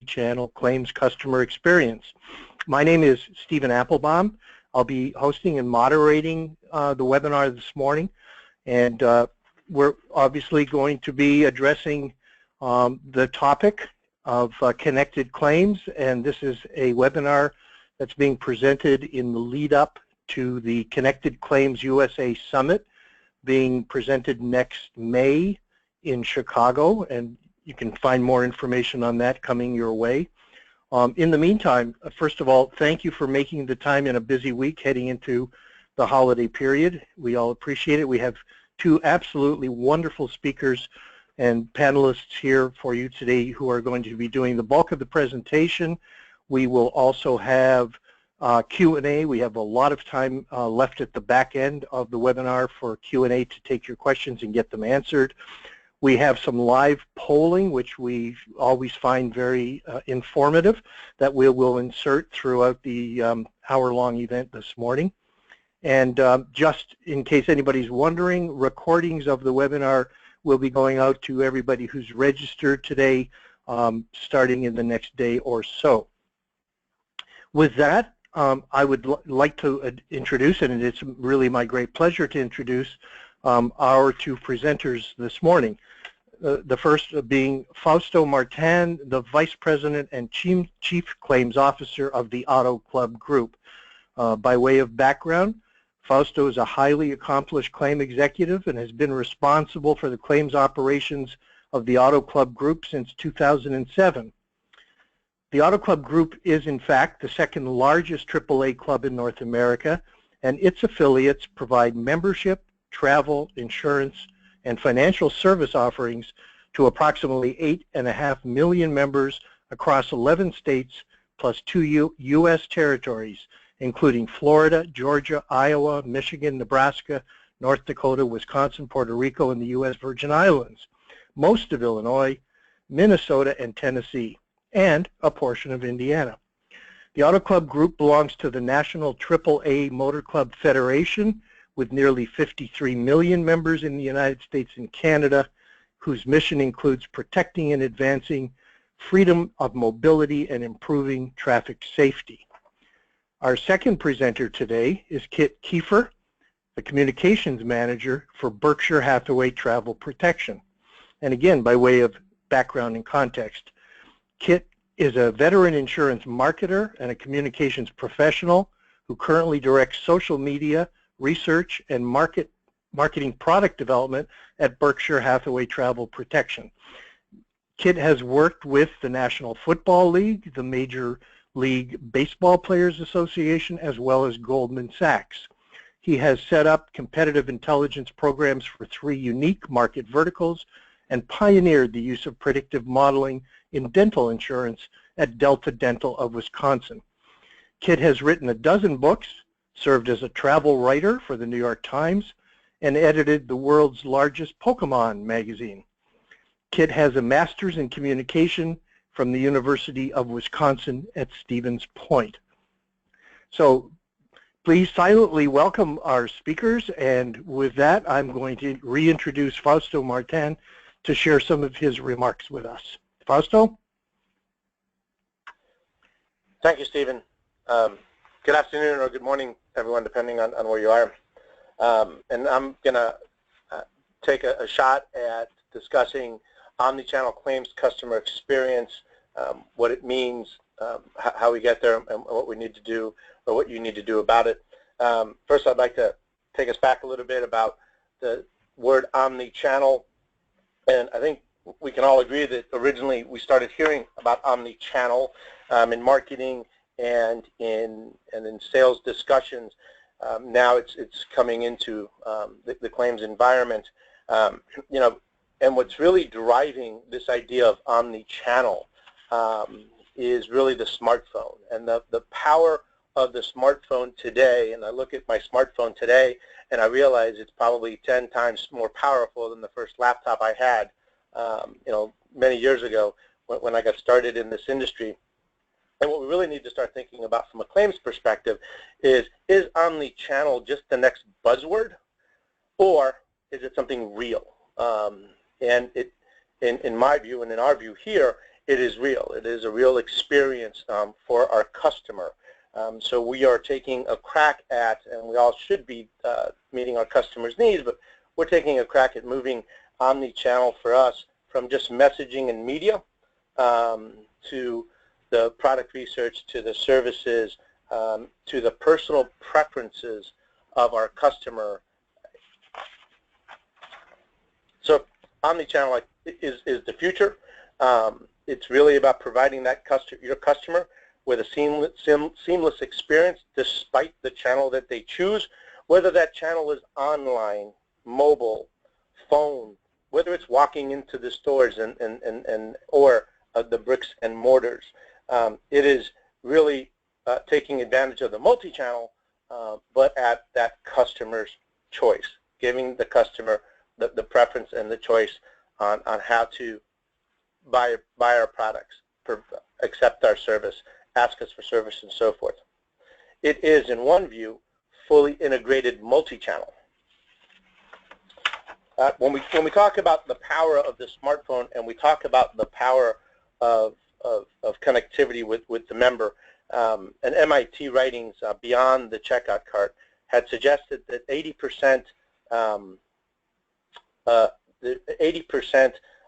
Omni-channel claims customer experience. My name is Stephen Applebaum. I'll be hosting and moderating the webinar this morning, and we're obviously going to be addressing the topic of connected claims, and this is a webinar that's being presented in the lead up to the Connected Claims USA Summit being presented next May in Chicago, and you can find more information on that coming your way. In the meantime, first of all, thank you for making the time in a busy week heading into the holiday period. We all appreciate it. We have two absolutely wonderful speakers and panelists here for you today who are going to be doing the bulk of the presentation. We will also have Q&A. We have a lot of time left at the back end of the webinar for Q&A to take your questions and get them answered. We have some live polling, which we always find very informative, that we will insert throughout the hour-long event this morning. And just in case anybody's wondering, recordings of the webinar will be going out to everybody who's registered today, starting in the next day or so. With that, I would like to introduce, and it's really my great pleasure to introduce our two presenters this morning. The first being Fausto Martin, the Vice President and Chief Claims Officer of the Auto Club Group. By way of background, Fausto is a highly accomplished claim executive and has been responsible for the claims operations of the Auto Club Group since 2007. The Auto Club Group is, in fact, the second largest AAA club in North America, and its affiliates provide membership, travel, insurance, and financial service offerings to approximately 8.5 million members across 11 states plus 2 U.S. territories, including Florida, Georgia, Iowa, Michigan, Nebraska, North Dakota, Wisconsin, Puerto Rico, and the U.S. Virgin Islands, most of Illinois, Minnesota, and Tennessee, and a portion of Indiana. The Auto Club Group belongs to the National AAA Motor Club Federation, with nearly 53 million members in the United States and Canada, whose mission includes protecting and advancing freedom of mobility and improving traffic safety. Our second presenter today is Kit Kiefer, the Communications Manager for Berkshire Hathaway Travel Protection. And again, by way of background and context, Kit is a veteran insurance marketer and a communications professional who currently directs social media, research, and marketing product development at Berkshire Hathaway Travel Protection. Kit has worked with the National Football League, the Major League Baseball Players Association, as well as Goldman Sachs. He has set up competitive intelligence programs for 3 unique market verticals and pioneered the use of predictive modeling in dental insurance at Delta Dental of Wisconsin. Kit has written a dozen books, served as a travel writer for the New York Times, and edited the world's largest Pokemon magazine. Kit has a master's in communication from the University of Wisconsin at Stevens Point. So please silently welcome our speakers, and with that, I'm going to reintroduce Fausto Martin to share some of his remarks with us. Fausto? Thank you, Stephen. Good afternoon or good morning, everyone, depending on where you are. And I'm going to take a shot at discussing omni-channel claims customer experience, what it means, how we get there, and what we need to do, or what you need to do about it. First, I'd like to take us back a little bit about the word omni-channel. And I think we can all agree that originally we started hearing about omni-channel in marketing and in sales discussions. Now it's coming into the claims environment. You know, and what's really driving this idea of omni-channel is really the smartphone and the power of the smartphone today. And I look at my smartphone today and I realize it's probably 10 times more powerful than the first laptop I had, you know, many years ago when I got started in this industry. And what we really need to start thinking about from a claims perspective is omni-channel just the next buzzword, or is it something real? And in my view and in our view here, it is real. It is a real experience for our customer. So we are taking a crack at, and we all should be meeting our customers' needs, but we're taking a crack at moving omni-channel for us from just messaging and media to the product research, to the services, to the personal preferences of our customer. So omni-channel is the future. It's really about providing that your customer with a seamless experience despite the channel that they choose, whether that channel is online, mobile, phone, whether it's walking into the stores or the bricks and mortars. It is really taking advantage of the multi-channel, but at that customer's choice, giving the customer the preference and the choice on how to buy our products, accept our service, ask us for service, and so forth. It is, in one view, fully integrated multi-channel. When we talk about the power of the smartphone and we talk about the power of connectivity with the member, an MIT writings beyond the checkout cart had suggested that 80%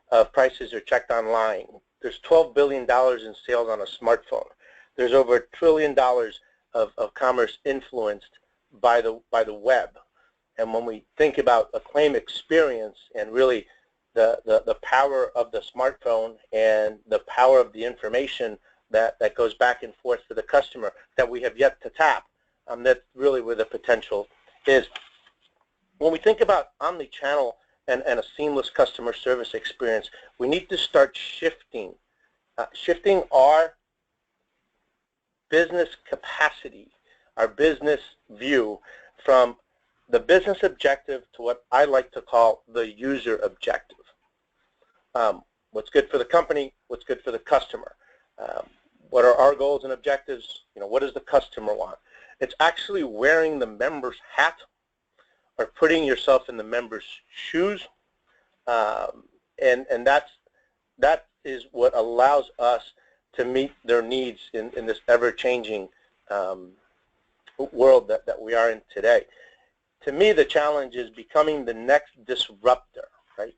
of prices are checked online. There's $12 billion in sales on a smartphone. There's over $1 trillion of commerce influenced by the web. And when we think about a claim experience and really the power of the smartphone and the power of the information that goes back and forth to the customer that we have yet to tap, that's really where the potential is. When we think about omni-channel and a seamless customer service experience, we need to start shifting our business capacity, our business view from the business objective to what I like to call the user objective. What's good for the company, what's good for the customer. What are our goals and objectives? What does the customer want? It's actually wearing the member's hat or putting yourself in the member's shoes, and that is what allows us to meet their needs in this ever-changing world that we are in today. To me, the challenge is becoming the next disruptor, right?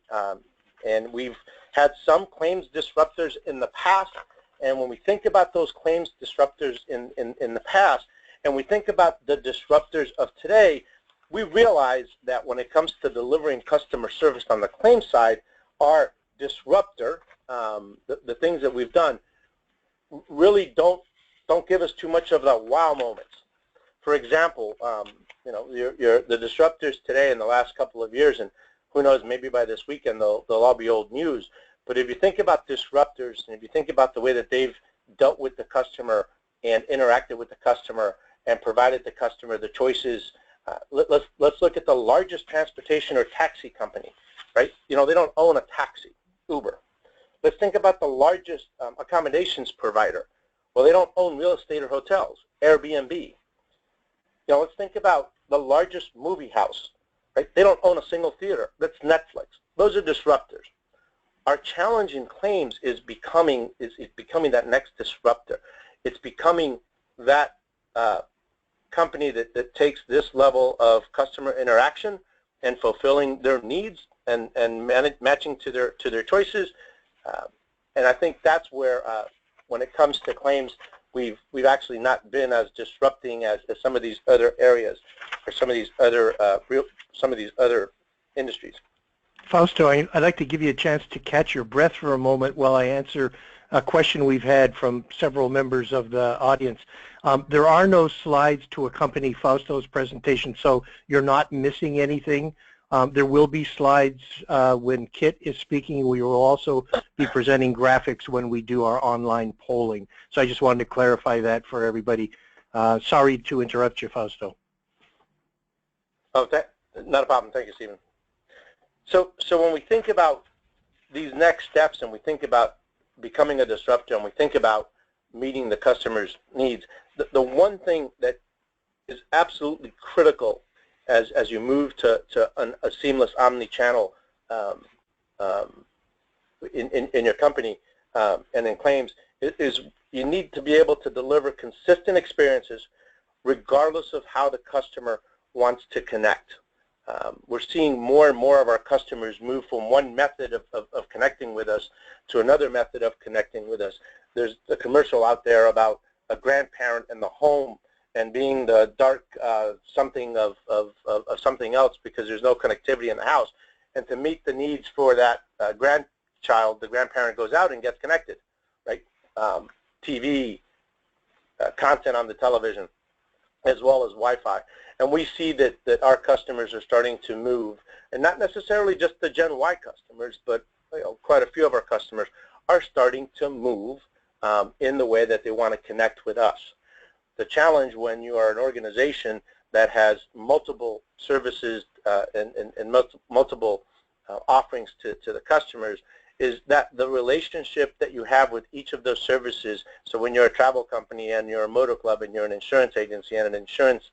And we've had some claims disruptors in the past, and when we think about those claims disruptors in the past, and we think about the disruptors of today, we realize that when it comes to delivering customer service on the claim side, our disruptor, the things that we've done, really don't give us too much of the wow moments. For example, the disruptors today in the last couple of years, and who knows, maybe by this weekend they'll all be old news. But if you think about disruptors, and if you think about the way that they've dealt with the customer and interacted with the customer and provided the customer the choices, let's look at the largest transportation or taxi company, right? They don't own a taxi, Uber. Let's think about the largest accommodations provider. Well, they don't own real estate or hotels, Airbnb. Let's think about the largest movie house, right? They don't own a single theater. That's Netflix. Those are disruptors. Our challenge in claims is becoming that next disruptor. It's becoming that company that takes this level of customer interaction and fulfilling their needs and matching to their choices. And I think that's where, when it comes to claims, we've actually not been as disrupting as some of these other areas or some of these other industries. Fausto, I'd like to give you a chance to catch your breath for a moment while I answer a question we've had from several members of the audience. There are no slides to accompany Fausto's presentation, so you're not missing anything. There will be slides when Kit is speaking. We will also be presenting graphics when we do our online polling. So I just wanted to clarify that for everybody. Sorry to interrupt you, Fausto. Oh, not a problem. Thank you, Stephen. So when we think about these next steps and we think about becoming a disruptor and we think about meeting the customer's needs, the one thing that is absolutely critical as you move to a seamless omni-channel in your company, and in claims is you need to be able to deliver consistent experiences regardless of how the customer wants to connect. We're seeing more and more of our customers move from one method of connecting with us to another method of connecting with us. There's a commercial out there about a grandparent in the home and being the dark something of something else because there's no connectivity in the house. And to meet the needs for that grandchild, the grandparent goes out and gets connected, right? TV, content on the television, as well as Wi-Fi. And we see that our customers are starting to move, and not necessarily just the Gen Y customers, but quite a few of our customers are starting to move in the way that they want to connect with us. The challenge when you are an organization that has multiple services and multiple offerings to the customers is that the relationship that you have with each of those services, so when you're a travel company and you're a motor club and you're an insurance agency and an insurance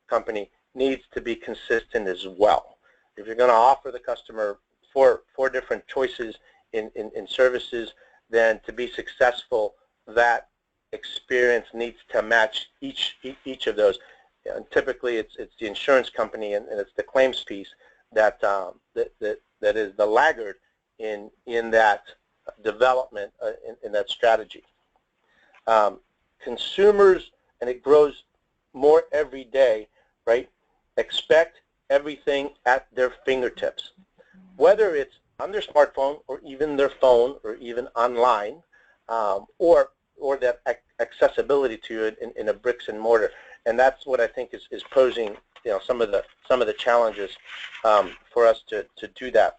company, needs to be consistent as well. If you're going to offer the customer four different choices in services, then to be successful, that experience needs to match each of those. And typically, it's the insurance company and it's the claims piece that that is the laggard in that development in that strategy. Consumers, and it grows more every day, right? Expect everything at their fingertips, whether it's on their smartphone or even their phone or even online, or that accessibility to it in a bricks and mortar. And that's what I think is posing, some of the challenges for us to do that.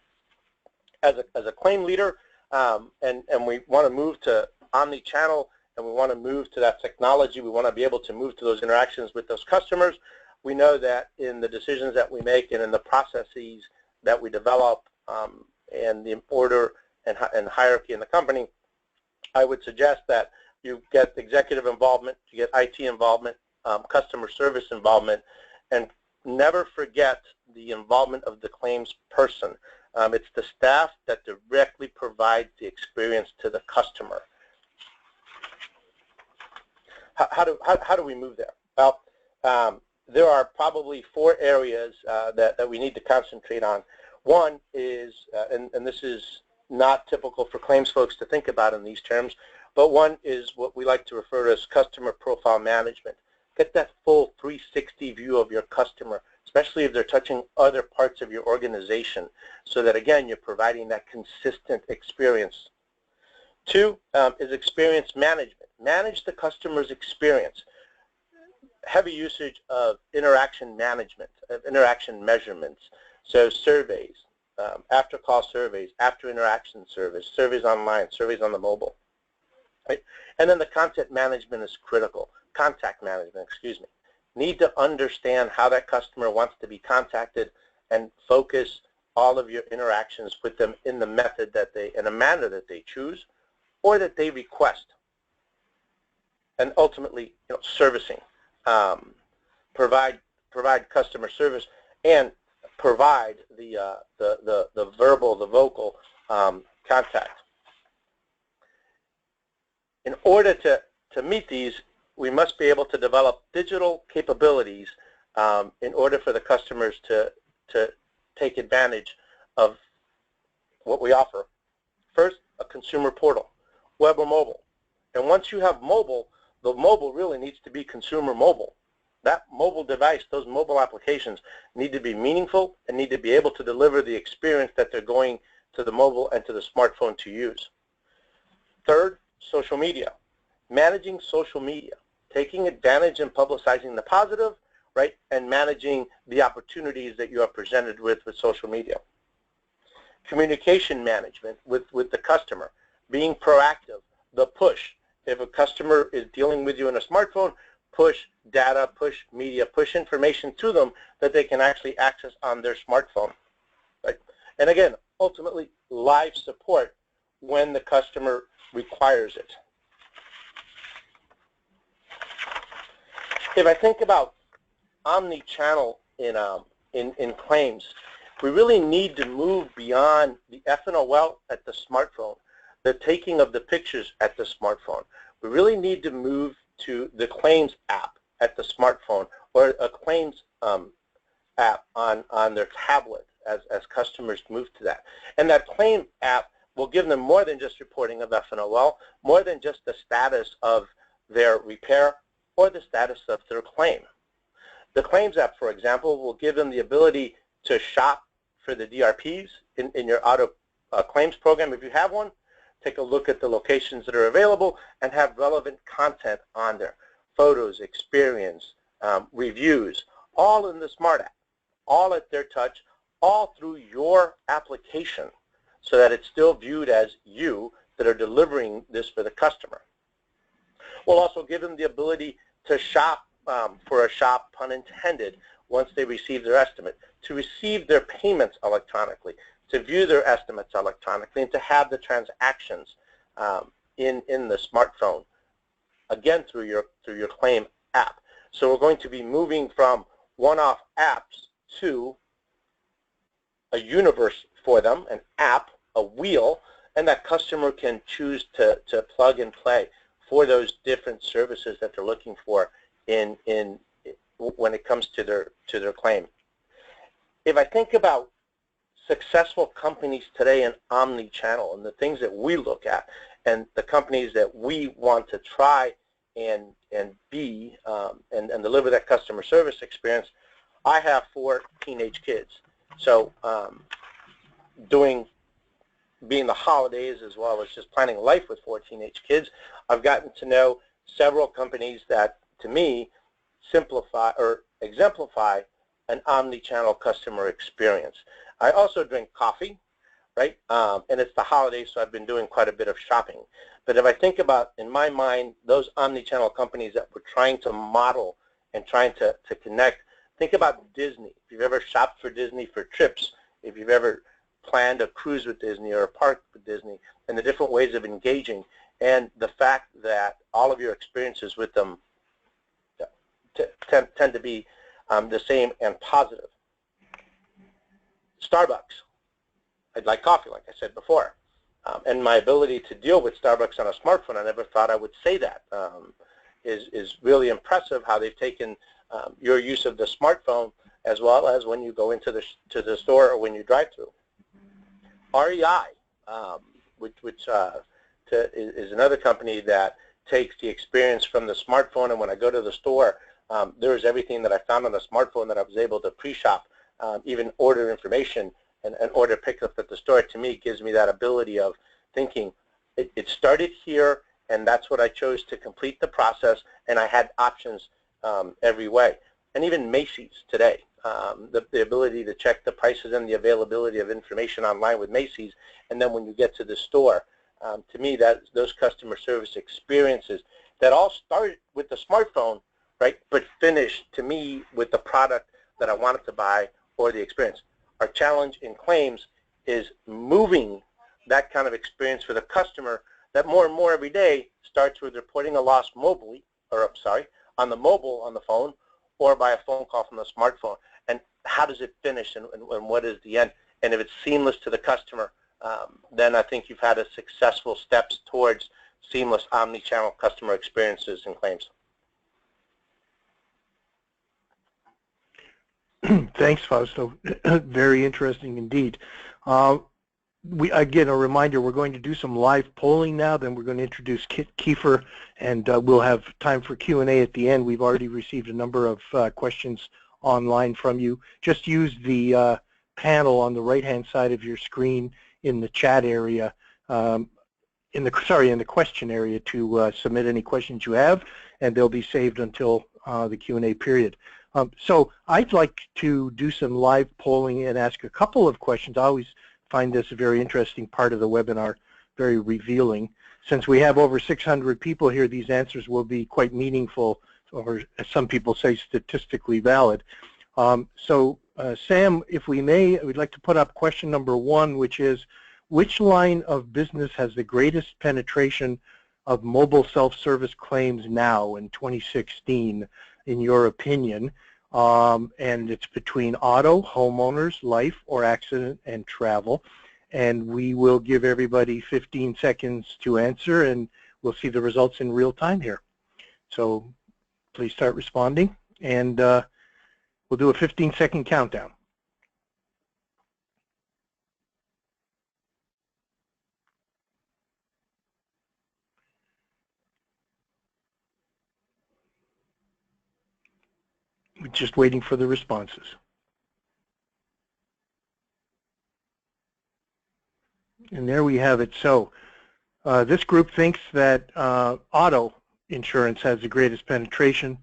As a claim leader, and we want to move to omni-channel, and we want to move to that technology. We want to be able to move to those interactions with those customers. We know that in the decisions that we make and in the processes that we develop and the order and hierarchy in the company, I would suggest that you get executive involvement, you get IT involvement, customer service involvement, and never forget the involvement of the claims person. It's the staff that directly provides the experience to the customer. How do we move there? Well, there are probably 4 areas that we need to concentrate on. One is, and this is not typical for claims folks to think about in these terms, but one is what we like to refer to as customer profile management. Get that full 360 view of your customer, especially if they're touching other parts of your organization, so that, again, you're providing that consistent experience. 2 is experience management. Manage the customer's experience. Heavy usage of interaction management, of interaction measurements, so surveys, after-call surveys, after-interaction surveys, surveys online, surveys on the mobile. Right? And then the content management is critical. Contact management, excuse me. Need to understand how that customer wants to be contacted and focus all of your interactions with them in the method that in a manner that they choose or that they request. And ultimately, servicing, provide customer service, and provide the verbal, the vocal contact. In order to meet these, we must be able to develop digital capabilities in order for the customers to take advantage of what we offer. First, a consumer portal, web or mobile. And once you have mobile, the mobile really needs to be consumer mobile. That mobile device, those mobile applications need to be meaningful and need to be able to deliver the experience that they're going to the mobile and to the smartphone to use. Third, social media. Managing social media, taking advantage and publicizing the positive, right, and managing the opportunities that you are presented with social media. Communication management with the customer, being proactive, the push. If a customer is dealing with you in a smartphone, push data, push media, push information to them that they can actually access on their smartphone. Right? And again, ultimately, live support when the customer requires it. If I think about omni-channel in claims, we really need to move beyond the FNOL at the smartphone the taking of the pictures at the smartphone. We really need to move to the claims app at the smartphone, or a claims app on their tablet as customers move to that. And that claim app will give them more than just reporting of F&OL, more than just the status of their repair or the status of their claim. The claims app, for example, will give them the ability to shop for the DRPs in your auto claims program. If you have one, take a look at the locations that are available and have relevant content on there. Photos, experience, reviews, all in the Smart app, all at their touch, all through your application, so that it's still viewed as you that are delivering this for the customer. We'll also give them the ability to shop for a shop, pun intended, once they receive their estimate, to receive their payments electronically, to view their estimates electronically, and to have the transactions in the smartphone, again through your claim app. So we're going to be moving from one-off apps to a universe for them, an app, a wheel, and that customer can choose to plug and play for those different services that they're looking for when it comes to their claim. If I think about successful companies today in omni-channel and the things that we look at and the companies that we want to try and be and deliver that customer service experience, I have 4 teenage kids. So being the holidays as well as just planning life with 4 teenage kids, I've gotten to know several companies that, to me, simplify or exemplify an omni-channel customer experience. I also drink coffee, right? And it's the holidays, so I've been doing quite a bit of shopping. But if I think about, in my mind, those omni-channel companies that we're trying to model and trying to connect, think about Disney. If you've ever shopped for Disney for trips, if you've ever planned a cruise with Disney or a park with Disney, and the different ways of engaging, and the fact that all of your experiences with them tend to be the same and positive. Starbucks. I'd like coffee, like I said before. And my ability to deal with Starbucks on a smartphone, I never thought I would say that, is really impressive how they've taken your use of the smartphone as well as when you go into the store or when you drive through. REI, which is another company that takes the experience from the smartphone, and when I go to the store, there's everything that I found on the smartphone that I was able to pre-shop, even order information and order pickup at the store. To me, gives me that ability of thinking, it started here, and that's what I chose to complete the process, and I had options every way. And even Macy's today, the ability to check the prices and the availability of information online with Macy's, and then when you get to the store, to me, those customer service experiences that all started with the smartphone, right, but finished, to me, with the product that I wanted to buy or the experience. Our challenge in claims is moving that kind of experience for the customer that more and more every day starts with reporting a loss mobily, or on the mobile, on the phone, or by a phone call from the smartphone. And how does it finish, and what is the end? And if it's seamless to the customer, then I think you've had a successful steps towards seamless omni-channel customer experiences and claims. Thanks, Fausto. Very interesting indeed. Again, a reminder, we're going to do some live polling now, then we're going to introduce Kiefer, and we'll have time for Q&A at the end. We've already received a number of questions online from you. Just use the panel on the right-hand side of your screen in the chat area, in the question area, to submit any questions you have, and they'll be saved until the Q&A period. So I'd like to do some live polling and ask a couple of questions. I always find this a very interesting part of the webinar, very revealing. Since we have over 600 people here, these answers will be quite meaningful, or as some people say, statistically valid. Sam, if we may, we'd like to put up question number 1, which is, which line of business has the greatest penetration of mobile self-service claims now in 2016, in your opinion? And it's between auto, homeowners, life, or accident and travel. and we will give everybody 15 seconds to answer, and we'll see the results in real time here. So please start responding, and we'll do a 15-second countdown. We're just waiting for the responses. And there we have it. So this group thinks that auto insurance has the greatest penetration,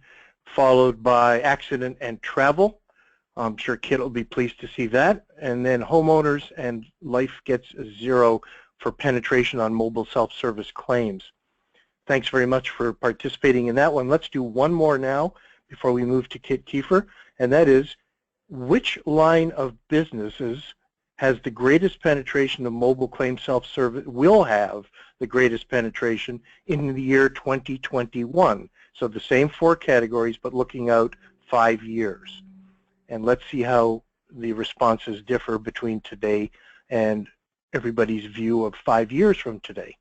followed by accident and travel. I'm sure Kit will be pleased to see that. And then homeowners and life gets a 0 for penetration on mobile self-service claims. Thanks very much for participating in that one. Let's do one more now before we move to Kit Kiefer, and that is, which line of businesses has the greatest penetration of mobile claim self-service, will have the greatest penetration in the year 2021? So the same 4 categories, but looking out 5 years. And let's see how the responses differ between today and everybody's view of 5 years from today,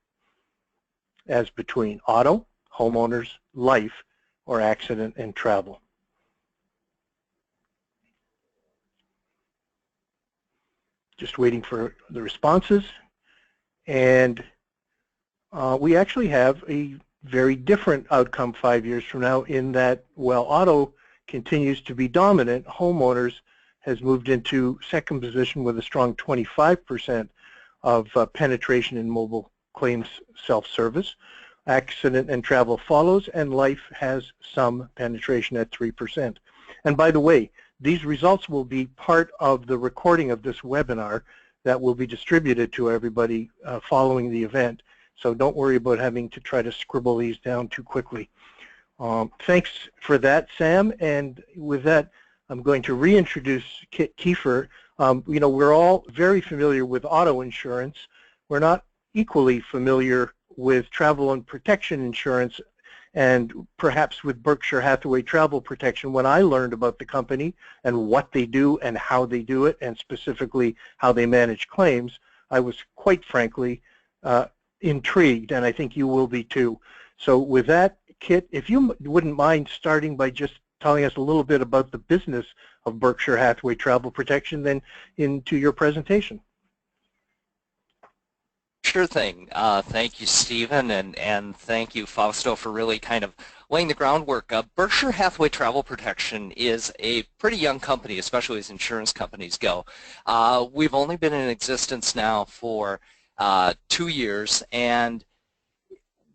as between auto, homeowners, life, or accident and travel. Just waiting for the responses. And we actually have a very different outcome 5 years from now, in that while auto continues to be dominant, homeowners has moved into second position with a strong 25% of penetration in mobile claims self-service. Accident and travel follows, and life has some penetration at 3%. And by the way, these results will be part of the recording of this webinar that will be distributed to everybody following the event. So don't worry about having to try to scribble these down too quickly. Thanks for that, Sam. And with that, I'm going to reintroduce Kit Kiefer. You know, we're all very familiar with auto insurance. We're not equally familiar with travel and protection insurance, and perhaps with Berkshire Hathaway Travel Protection. When I learned about the company and what they do and how they do it, and specifically how they manage claims, I was quite frankly intrigued, and I think you will be too. So with that, Kit, if you wouldn't mind starting by just telling us a little bit about the business of Berkshire Hathaway Travel Protection, then into your presentation. Sure thing. Thank you, Stephen, and thank you, Fausto, for really kind of laying the groundwork. Berkshire Hathaway Travel Protection is a pretty young company, especially as insurance companies go. We've only been in existence now for 2 years, and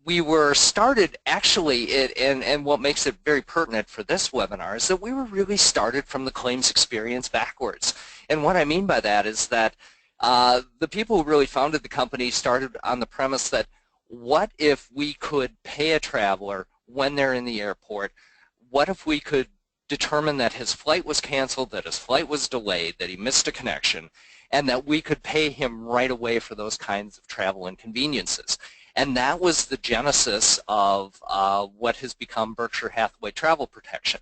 we were started actually, and what makes it very pertinent for this webinar is that we were really started from the claims experience backwards. And what I mean by that is that the people who really founded the company started on the premise that, what if we could pay a traveler when they're in the airport? What if we could determine that his flight was canceled, that his flight was delayed, that he missed a connection, and that we could pay him right away for those kinds of travel inconveniences? And that was the genesis of what has become Berkshire Hathaway Travel Protection.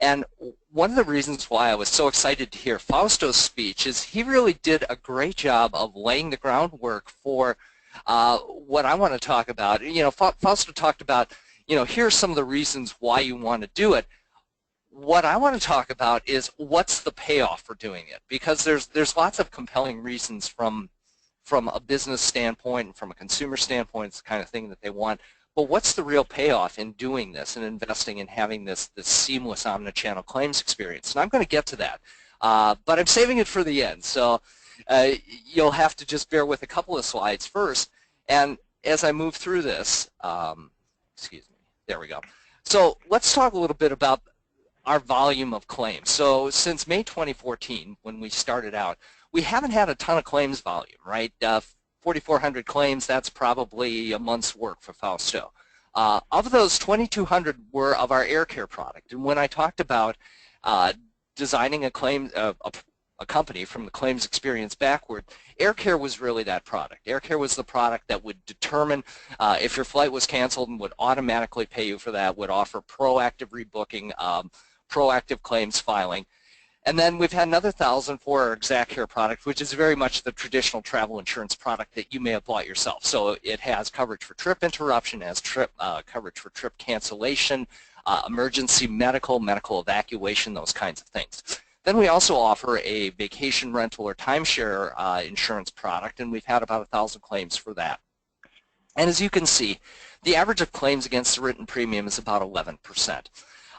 And one of the reasons why I was so excited to hear Fausto's speech is he really did a great job of laying the groundwork for what I want to talk about. You know, Fausto talked about, you know, here's some of the reasons why you want to do it. What I want to talk about is what's the payoff for doing it, because there's lots of compelling reasons from a business standpoint and from a consumer standpoint. It's the kind of thing that they want. But what's the real payoff in doing this and investing in having this seamless omnichannel claims experience? And I'm going to get to that, but I'm saving it for the end. So you'll have to just bear with a couple of slides first. And as I move through this, excuse me, there we go. So let's talk a little bit about our volume of claims. So since May 2014, when we started out, we haven't had a ton of claims volume, right? 4,400 claims, that's probably a month's work for Fausto. Of those, 2,200 were of our air care product. And when I talked about designing a claim, a company from the claims experience backward, air care was really that product. Air care was the product that would determine if your flight was canceled and would automatically pay you for that, would offer proactive rebooking, proactive claims filing. And then we've had another 1,000 for our ExactCare product, which is very much the traditional travel insurance product that you may have bought yourself. So it has coverage for trip interruption, it has coverage for trip cancellation, emergency medical evacuation, those kinds of things. Then we also offer a vacation rental or timeshare insurance product, and we've had about 1,000 claims for that. And as you can see, the average of claims against the written premium is about 11%.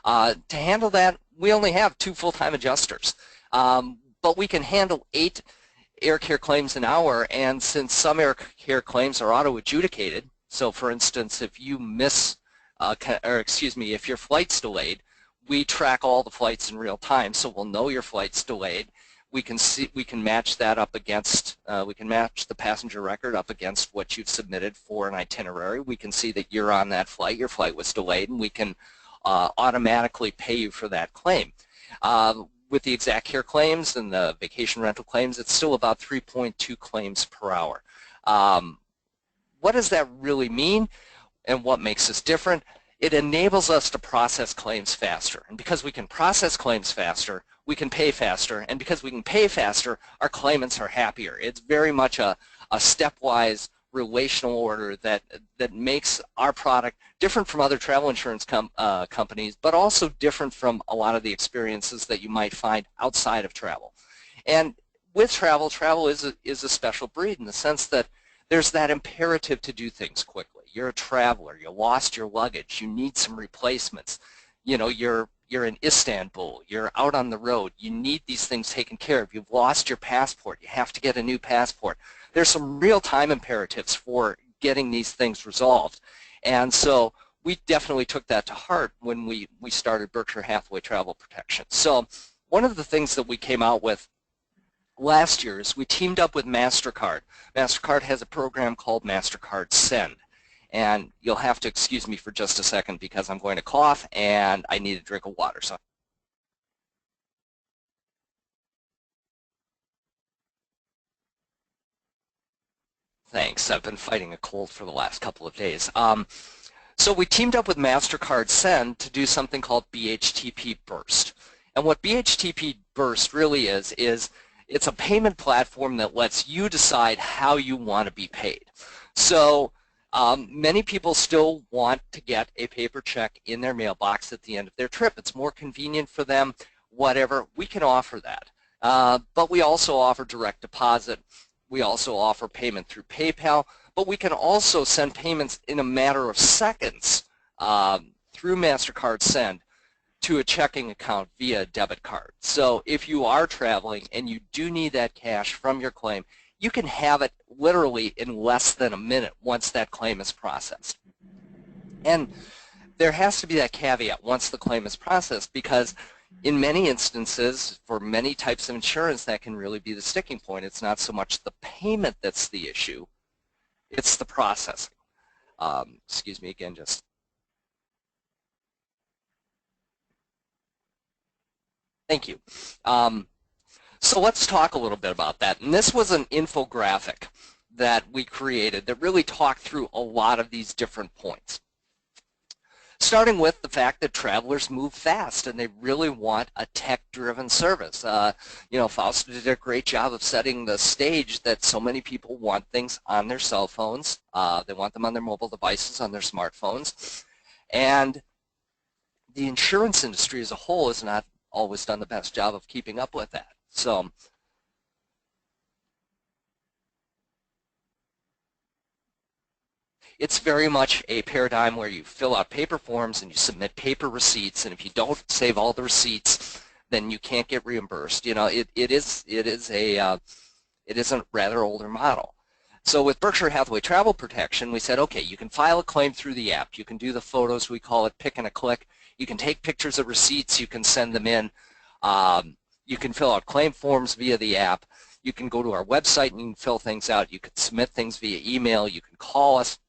To handle that, we only have 2 full-time adjusters, but we can handle 8 air care claims an hour, and since some air care claims are auto-adjudicated, so for instance, if you miss, if your flight's delayed, we track all the flights in real time, so we'll know your flight's delayed. We can match that up against, we can match the passenger record up against what you've submitted for an itinerary. We can see that you're on that flight, your flight was delayed, and we can automatically pay you for that claim. With the ExactCare claims and the vacation rental claims, it's still about 3.2 claims per hour. What does that really mean, and what makes us different? It enables us to process claims faster, and because we can process claims faster, we can pay faster, and because we can pay faster, our claimants are happier. It's very much a stepwise relational order that makes our product different from other travel insurance companies, but also different from a lot of the experiences that you might find outside of travel. And with travel, travel is a special breed in the sense that there's that imperative to do things quickly. You're a traveler, you lost your luggage, you need some replacements. You know, you're in Istanbul, you're out on the road, you need these things taken care of. You've lost your passport, you have to get a new passport. There's some real-time imperatives for getting these things resolved. And so we definitely took that to heart when we started Berkshire Hathaway Travel Protection. So one of the things that we came out with last year is we teamed up with MasterCard. MasterCard has a program called MasterCard Send. And you'll have to excuse me for just a second because I'm going to cough and I need a drink of water. So thanks. I've been fighting a cold for the last couple of days. So we teamed up with MasterCard Send to do something called BHTP Burst. And what BHTP Burst really is it's a payment platform that lets you decide how you want to be paid. So many people still want to get a paper check in their mailbox at the end of their trip. It's more convenient for them, whatever. We can offer that. But we also offer direct deposit. We also offer payment through PayPal. But we can also send payments in a matter of seconds through MasterCard Send to a checking account via debit card. So if you are traveling and you do need that cash from your claim, you can have it literally in less than a minute once that claim is processed. And there has to be that caveat once the claim is processed, because in many instances, for many types of insurance, that can really be the sticking point. It's not so much the payment that's the issue, it's the processing. Excuse me again, just. Thank you. So let's talk a little bit about that. And this was an infographic that we created that really talked through a lot of these different points. Starting with the fact that travelers move fast and they really want a tech-driven service. You know, Fausto did a great job of setting the stage that so many people want things on their cell phones. They want them on their mobile devices, on their smartphones. And the insurance industry as a whole has not always done the best job of keeping up with that. So it's very much a paradigm where you fill out paper forms and you submit paper receipts, and if you don't save all the receipts, then you can't get reimbursed. You know, it is a rather older model. So with Berkshire Hathaway Travel Protection, we said, okay, you can file a claim through the app. You can do the photos, we call it pick and a click. You can take pictures of receipts, you can send them in. You can fill out claim forms via the app. You can go to our website and you can fill things out. You can submit things via email. You can call us.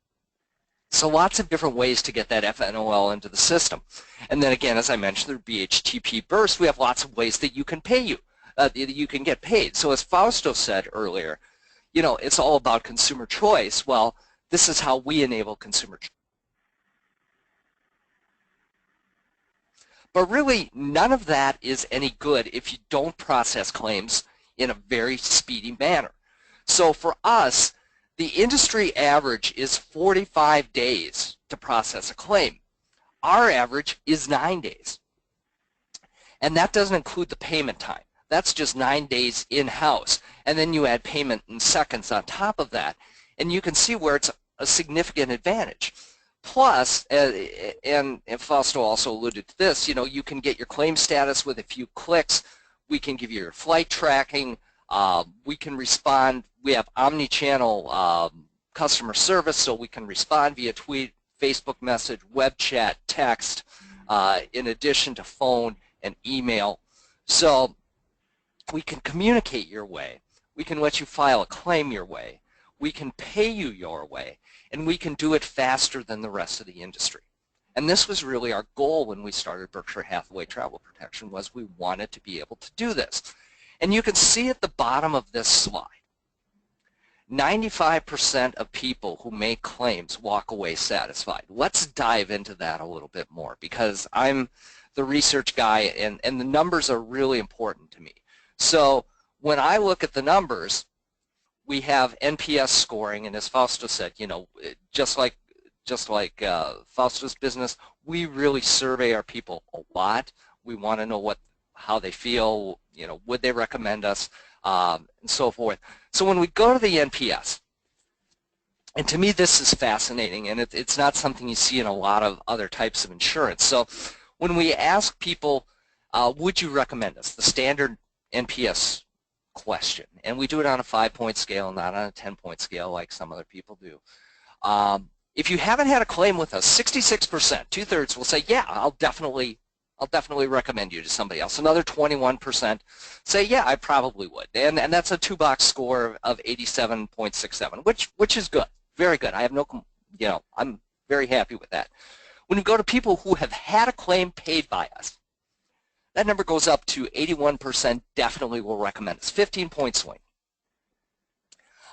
So lots of different ways to get that FNOL into the system. And then again, as I mentioned, through BHTP Burst, we have lots of ways that you can you can get paid. So as Fausto said earlier, you know, it's all about consumer choice. Well, this is how we enable consumer choice. But really, none of that is any good if you don't process claims in a very speedy manner. So for us, the industry average is 45 days to process a claim. Our average is 9 days. And that doesn't include the payment time. That's just 9 days in-house. And then you add payment in seconds on top of that. And you can see where it's a significant advantage. Plus, and Fausto also alluded to this, you can get your claim status with a few clicks. We can give you your flight tracking. We can respond. We have omni-channel customer service, so we can respond via tweet, Facebook message, web chat, text, in addition to phone and email. So we can communicate your way. We can let you file a claim your way. We can pay you your way. And we can do it faster than the rest of the industry. And this was really our goal when we started Berkshire Hathaway Travel Protection, was we wanted to be able to do this. And you can see at the bottom of this slide, 95% of people who make claims walk away satisfied. Let's dive into that a little bit more, because I'm the research guy and the numbers are really important to me. So when I look at the numbers, we have NPS scoring, and as Fausto said, just like Fausto's business, we really survey our people a lot. We want to know how they feel, would they recommend us, and so forth. So when we go to the NPS, and to me this is fascinating, and it's not something you see in a lot of other types of insurance. So when we ask people, would you recommend us, the standard NPS question, and we do it on a 5-point scale, not on a 10-point scale like some other people do. If you haven't had a claim with us, 66%, 2/3 will say, yeah, I'll definitely recommend you to somebody else. Another 21% say, yeah, I probably would. And that's a 2-box score of 87.67, which is good, very good. I have no, I'm very happy with that. When you go to people who have had a claim paid by us, that number goes up to 81% definitely will recommend us, 15-point swing.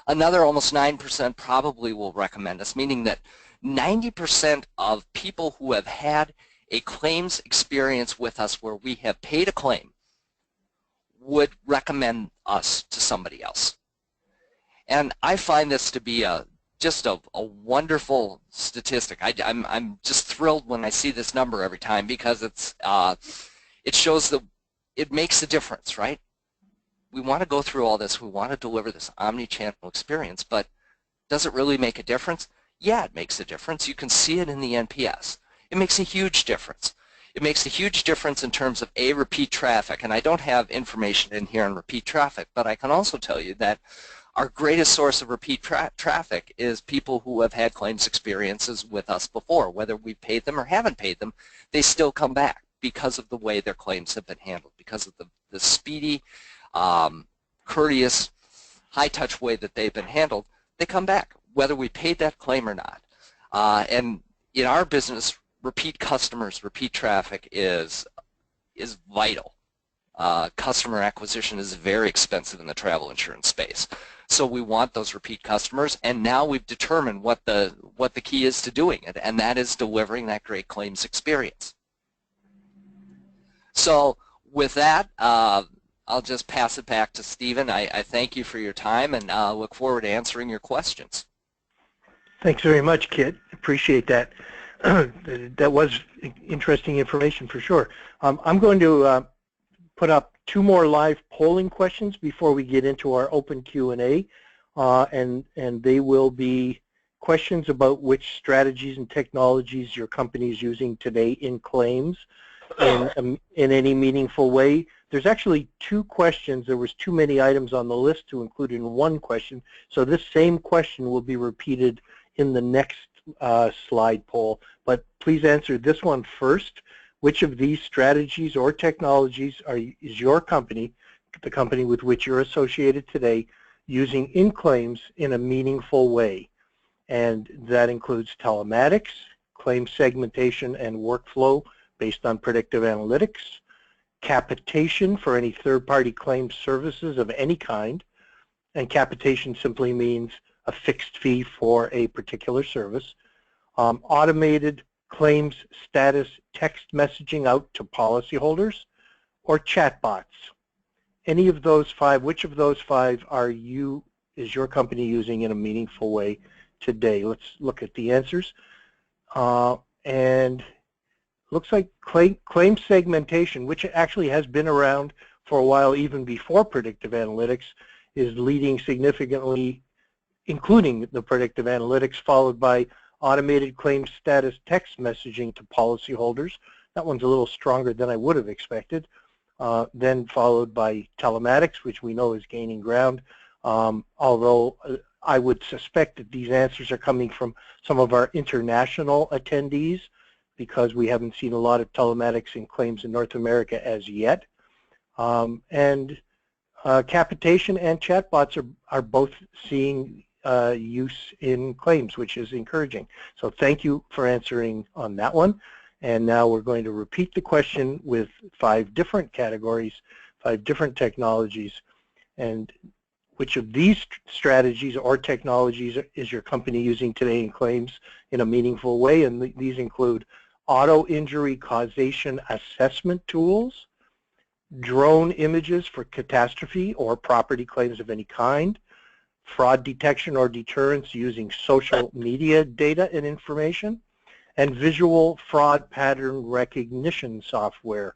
Another almost 9% probably will recommend us, meaning that 90% of people who have had a claims experience with us where we have paid a claim would recommend us to somebody else. And I find this to be just a wonderful statistic. I'm just thrilled when I see this number every time, because it shows that it makes a difference, right? We want to go through all this. We want to deliver this omni-channel experience, but does it really make a difference? Yeah, it makes a difference. You can see it in the NPS. It makes a huge difference. It makes a huge difference in terms of repeat traffic, and I don't have information in here on repeat traffic, but I can also tell you that our greatest source of repeat traffic is people who have had claims experiences with us before. Whether we paid them or haven't paid them, they still come back because of the way their claims have been handled, because of the speedy, courteous, high-touch way that they've been handled. They come back, whether we paid that claim or not. And in our business, repeat customers, repeat traffic is vital. Customer acquisition is very expensive in the travel insurance space. So we want those repeat customers, and now we've determined what the key is to doing it, and that is delivering that great claims experience. So with that, I'll just pass it back to Stephen. I thank you for your time, and look forward to answering your questions. Thanks very much, Kit. Appreciate that. That was interesting information for sure. I'm going to put up 2 more live polling questions before we get into our open Q&A, and they will be questions about which strategies and technologies your company is using today in claims in any meaningful way. There's actually 2 questions. There was too many items on the list to include in one question, so this same question will be repeated in the next slide poll. But please answer this one first. Which of these strategies or technologies is your company, the company with which you're associated today, using in claims in a meaningful way? And that includes telematics, claim segmentation and workflow based on predictive analytics, capitation for any third-party claim services of any kind, and capitation simply means a fixed fee for a particular service, automated claims status text messaging out to policyholders, or chatbots? Any of those five, which of those five is your company using in a meaningful way today? Let's look at the answers. And looks like claim segmentation, which actually has been around for a while even before predictive analytics, is leading significantly, including the predictive analytics, followed by automated claim status text messaging to policyholders. That one's a little stronger than I would have expected. Then followed by telematics, which we know is gaining ground, although I would suspect that these answers are coming from some of our international attendees, because we haven't seen a lot of telematics in claims in North America as yet. Capitation and chatbots are both seeing use in claims, which is encouraging. So thank you for answering on that one. And now we're going to repeat the question with 5 different categories, 5 different technologies, and which of these strategies or technologies is your company using today in claims in a meaningful way? And these include auto injury causation assessment tools, drone images for catastrophe or property claims of any kind, fraud detection or deterrence using social media data and information, and visual fraud pattern recognition software,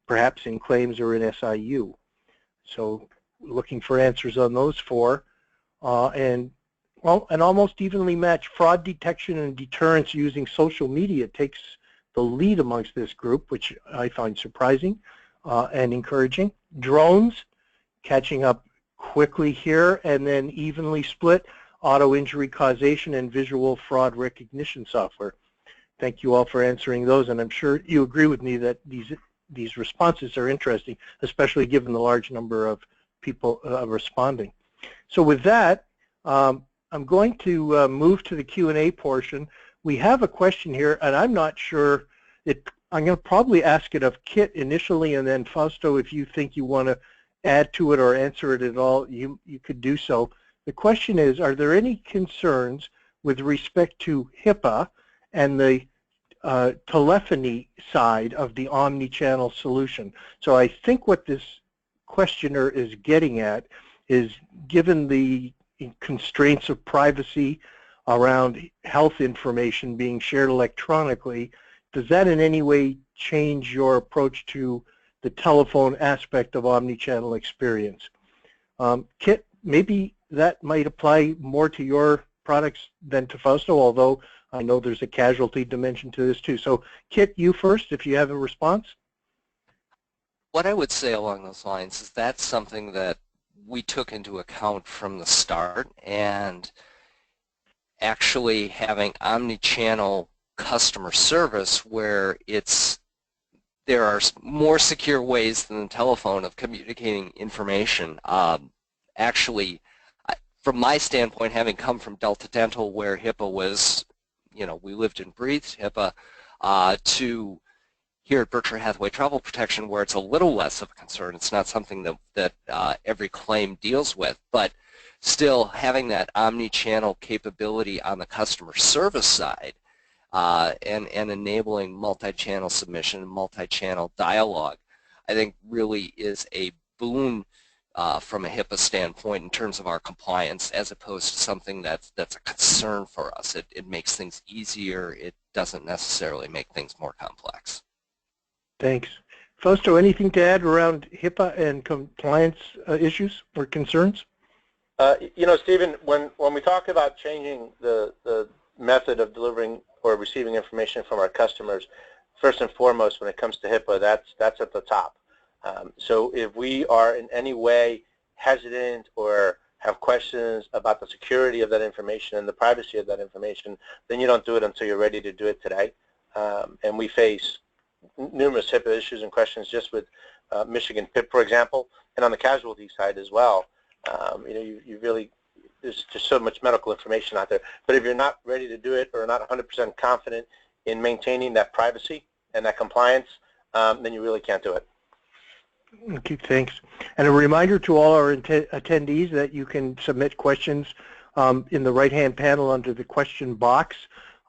perhaps in claims or in SIU. So looking for answers on those 4. And almost evenly matched fraud detection and deterrence using social media takes the lead amongst this group, which I find surprising and encouraging. Drones catching up quickly here, and then evenly split auto injury causation and visual fraud recognition software. Thank you all for answering those, and I'm sure you agree with me that these responses are interesting, especially given the large number of people responding. So with that, I'm going to move to the Q&A portion. We have a question here, and I'm not sure. I'm going to probably ask it of Kit initially, and then Fausto, if you think you want to add to it or answer it at all, you could do so. The question is, are there any concerns with respect to HIPAA and the telephony side of the omni-channel solution? So I think what this questioner is getting at is, given the constraints of privacy around health information being shared electronically, does that in any way change your approach to the telephone aspect of omni-channel experience? Kit, maybe that might apply more to your products than to Fausto, although I know there's a casualty dimension to this too. So Kit, you first, if you have a response. What I would say along those lines is that's something that we took into account from the start, and actually having omni-channel customer service where there are more secure ways than the telephone of communicating information. Actually, from my standpoint, having come from Delta Dental where HIPAA was, we lived and breathed HIPAA, to here at Berkshire Hathaway Travel Protection where it's a little less of a concern. It's not something that every claim deals with, but still having that omni-channel capability on the customer service side and enabling multi-channel submission and multi-channel dialogue, I think really is a boon from a HIPAA standpoint in terms of our compliance, as opposed to something that's a concern for us. It makes things easier. It doesn't necessarily make things more complex. Thanks. Fausto, anything to add around HIPAA and compliance issues or concerns? Stephen, when we talk about changing the method of delivering or receiving information from our customers, first and foremost, when it comes to HIPAA, that's at the top. So if we are in any way hesitant or have questions about the security of that information and the privacy of that information, then you don't do it until you're ready to do it today. And we face numerous HIPAA issues and questions just with Michigan PIP, for example, and on the casualty side as well. You really, there's just so much medical information out there. But if you're not ready to do it or not 100% confident in maintaining that privacy and that compliance, then you really can't do it. Okay, thanks. And a reminder to all our attendees that you can submit questions in the right-hand panel under the question box.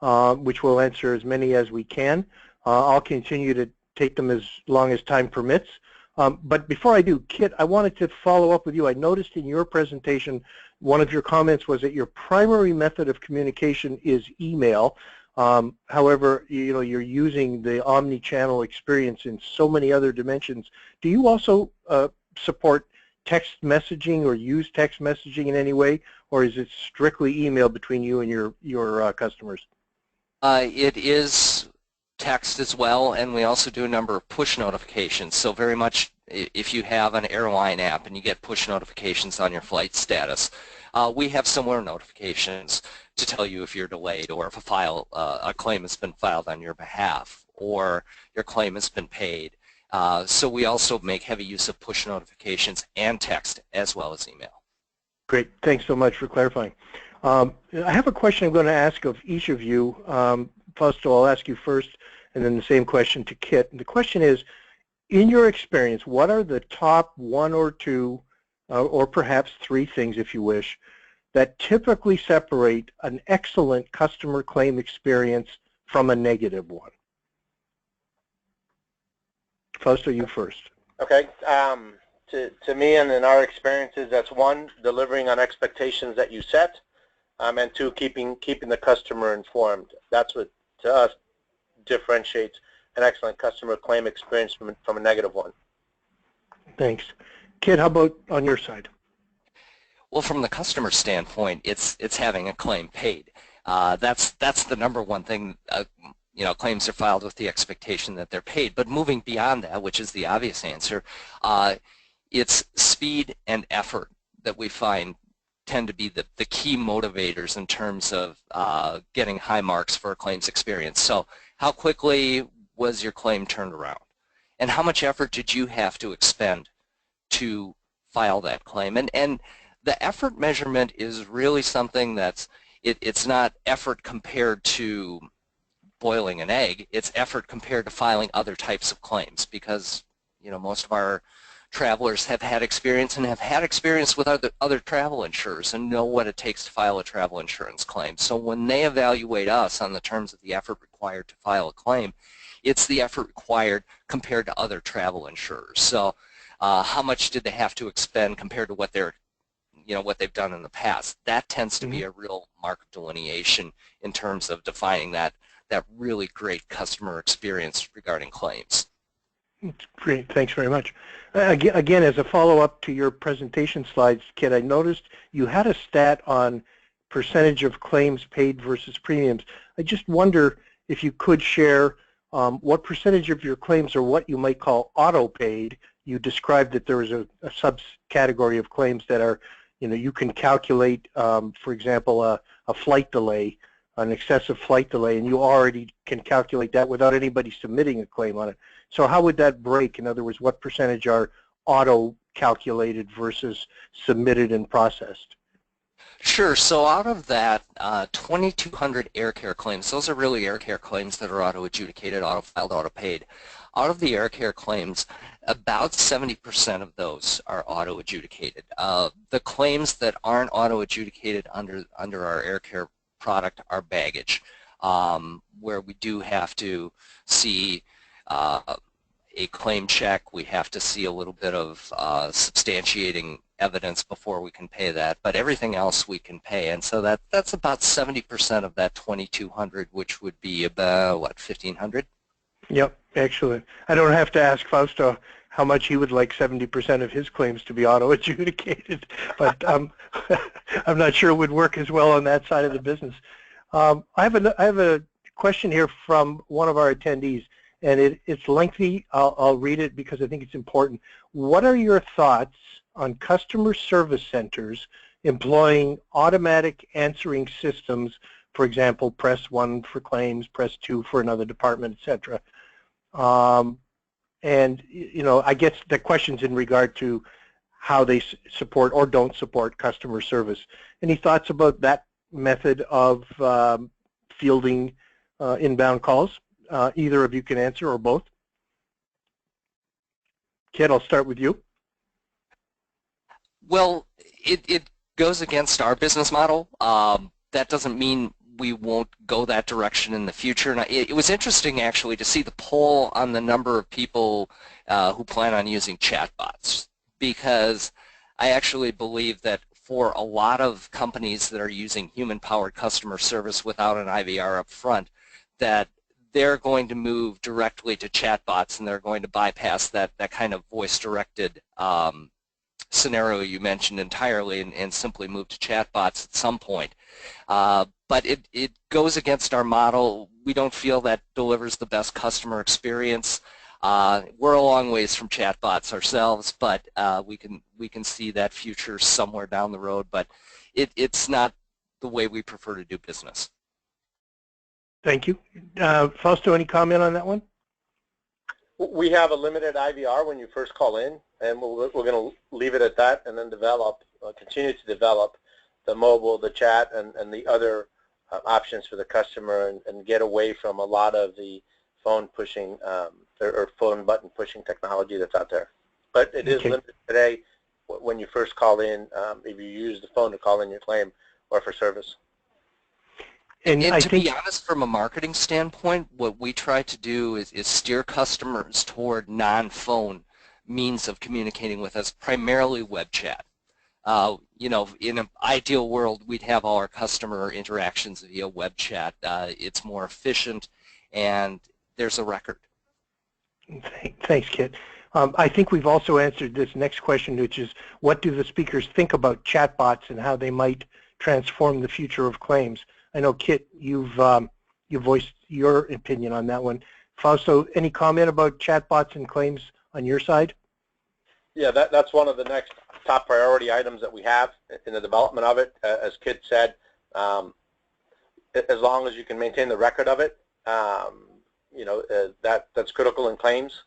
which we'll answer as many as we can. I'll continue to take them as long as time permits. But before I do, Kit, I wanted to follow up with you. I noticed in your presentation, one of your comments was that your primary method of communication is email. However, you're using the omni-channel experience in so many other dimensions. Do you also support text messaging or use text messaging in any way, or is it strictly email between you and your customers? It is text as well, and we also do a number of push notifications. So very much if you have an airline app and you get push notifications on your flight status, we have similar notifications to tell you if you're delayed or if a claim has been filed on your behalf or your claim has been paid. So we also make heavy use of push notifications and text as well as email. Great. Thanks so much for clarifying. I have a question I'm going to ask of each of you. Fausto, I'll ask you first, and then the same question to Kit. And the question is, in your experience, what are the top one or two, or perhaps three things, if you wish, that typically separate an excellent customer claim experience from a negative one? Fausto, you first. Okay. To me and in our experiences, that's one, delivering on expectations that you set, and two, keeping the customer informed. That's what, to us, differentiates an excellent customer claim experience from a negative one. Thanks. Kit, how about on your side? Well, from the customer standpoint, it's having a claim paid. That's the number one thing. Claims are filed with the expectation that they're paid. But moving beyond that, which is the obvious answer, it's speed and effort that we find tend to be the key motivators in terms of getting high marks for a claims experience. So how quickly was your claim turned around? And how much effort did you have to expend to file that claim? And the effort measurement is really something that's, it's not effort compared to boiling an egg, it's effort compared to filing other types of claims, because most of our travelers have had experience with other travel insurers and know what it takes to file a travel insurance claim. So when they evaluate us on the terms of the effort required to file a claim, it's the effort required compared to other travel insurers. So how much did they have to expend compared to what they've done in the past? That tends to be a real mark of delineation in terms of defining that really great customer experience regarding claims. Great, thanks very much. Again, as a follow-up to your presentation slides, Kit, I noticed you had a stat on percentage of claims paid versus premiums. I just wonder if you could share what percentage of your claims are what you might call auto-paid. You described that there was a subcategory of claims that are, you can calculate, for example, a flight delay, an excessive flight delay, and you already can calculate that without anybody submitting a claim on it. So how would that break? In other words, what percentage are auto-calculated versus submitted and processed? Sure. So out of that 2,200 air care claims, those are really air care claims that are auto-adjudicated, auto-filed, auto-paid. Out of the air care claims, about 70% of those are auto-adjudicated. The claims that aren't auto-adjudicated under our air care product are baggage, where we do have to see a claim check. We have to see a little bit of substantiating evidence before we can pay that, but everything else we can pay. And so that's about 70% of that 2,200, which would be about, what, 1,500? Yep, excellent. I don't have to ask Fausto how much he would like 70% of his claims to be auto-adjudicated, but I'm not sure it would work as well on that side of the business. I have a question here from one of our attendees, and it's lengthy. I'll read it because I think it's important. What are your thoughts on customer service centers employing automatic answering systems? For example, press 1 for claims, press 2 for another department, etc. And I guess the question's in regard to how they support or don't support customer service. Any thoughts about that method of fielding inbound calls? Either of you can answer, or both. Kit, I'll start with you. Well, it goes against our business model. That doesn't mean we won't go that direction in the future. And it was interesting actually to see the poll on the number of people who plan on using chatbots, because I actually believe that for a lot of companies that are using human-powered customer service without an IVR up front, that they're going to move directly to chatbots, and they're going to bypass that kind of voice-directed scenario you mentioned entirely, and simply move to chatbots at some point. But it goes against our model. We don't feel that delivers the best customer experience. We're a long ways from chatbots ourselves, but we can see that future somewhere down the road. But it's not the way we prefer to do business. Thank you. Fausto, any comment on that one? We have a limited IVR when you first call in, and we're going to leave it at that, and then continue to develop the mobile, the chat, and the other options for the customer, and get away from a lot of the phone pushing or phone button pushing technology that's out there. But it is limited today when you first call in, if you use the phone to call in your claim or for service. And to be honest, from a marketing standpoint, what we try to do is steer customers toward non-phone means of communicating with us, primarily web chat. You know, in an ideal world, we'd have all our customer interactions via web chat. It's more efficient, and there's a record. Thanks, Kit. I think we've also answered this next question, which is, what do the speakers think about chatbots and how they might transform the future of claims? I know, Kit, you've voiced your opinion on that one. Fausto, any comment about chatbots and claims on your side? Yeah, that's one of the next top priority items that we have in the development of it. As Kit said, as long as you can maintain the record of it, you know, that's critical in claims.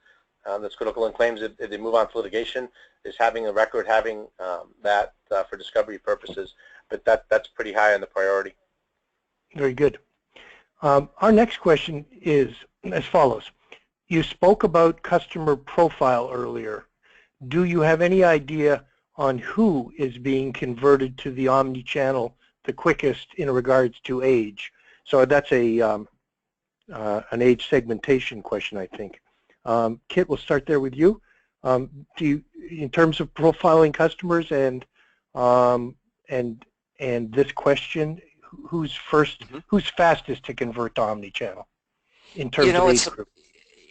That's critical in claims if they move on to litigation, is having a record, having that for discovery purposes. But that's pretty high on the priority. Very good. Our next question is as follows. You spoke about customer profile earlier. Do you have any idea on who is being converted to the Omni-channel the quickest in regards to age? So that's an age segmentation question, I think. Kit, we'll start there with you. Do you, in terms of profiling customers and this question, who's first, who's fastest to convert to Omni-channel in terms of age group?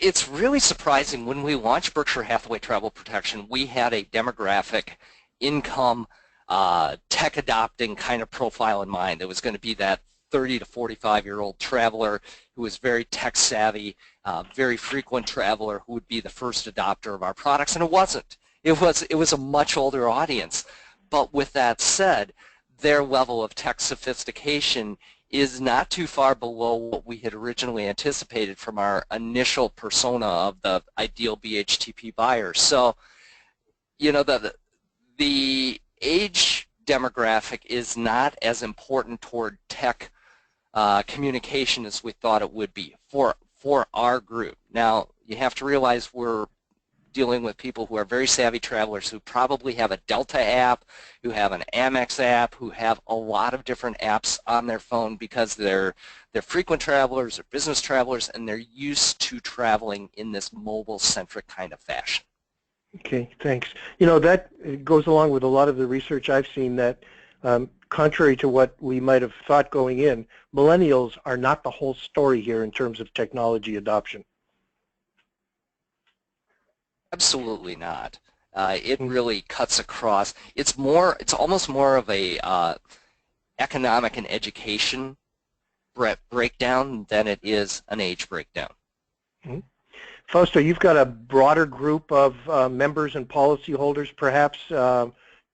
It's really surprising. When we launched Berkshire Hathaway Travel Protection, we had a demographic, income, tech adopting kind of profile in mind. It was going to be that 30 to 45-year-old traveler who was very tech savvy, very frequent traveler who would be the first adopter of our products, and it wasn't. It was a much older audience. But with that said, their level of tech sophistication is not too far below what we had originally anticipated from our initial persona of the ideal BHTP buyer. So, you know, the age demographic is not as important toward tech communication as we thought it would be for our group. Now, you have to realize we're dealing with people who are very savvy travelers who probably have a Delta app, who have an Amex app, who have a lot of different apps on their phone because they're frequent travelers or business travelers, and they're used to traveling in this mobile-centric kind of fashion. Okay, thanks. You know, that goes along with a lot of the research I've seen that contrary to what we might have thought going in, millennials are not the whole story here in terms of technology adoption. Absolutely not. It really cuts across. It's almost more of a economic and education breakdown than it is an age breakdown. Fausto, you've got a broader group of members and policyholders, perhaps,